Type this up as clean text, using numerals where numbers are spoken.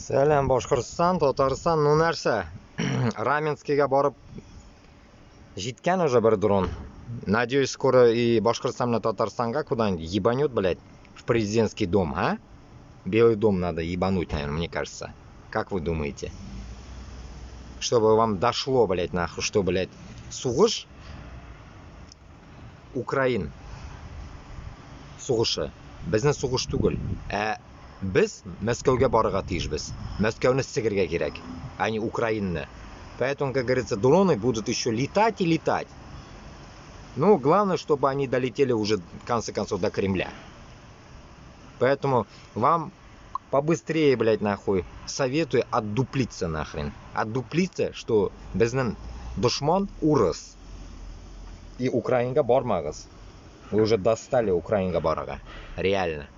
Salom Boshqirdiston, Tatariston, ну narsa. Ramenskiyga borib жеткен уже bir dron. Надеюсь, скоро и Башкортостан и Татарстанга куда-нибудь ебанет, блядь, в президентский дом, а? Белый дом надо ебануть, наверное, мне кажется. Как вы думаете? Чтобы вам дошло, блядь, нахуй, что, блядь, сугыш Украин сугышы. Безнең сугыш түгел. Без Мәскәүгә барырга тиешбез. Мәскәүне сигергә кирәк, а не Украинаны. Поэтому, как говорится, дроны будут еще летать и летать. Ну, главное, чтобы они долетели уже, в конце концов, до Кремля. Поэтому вам побыстрее, блядь, нахуй, советую отдуплиться нахрен. Отдуплиться, что безнең душман урыс. И Украинга бармагыз. Вы уже достали Украинга барага. Реально.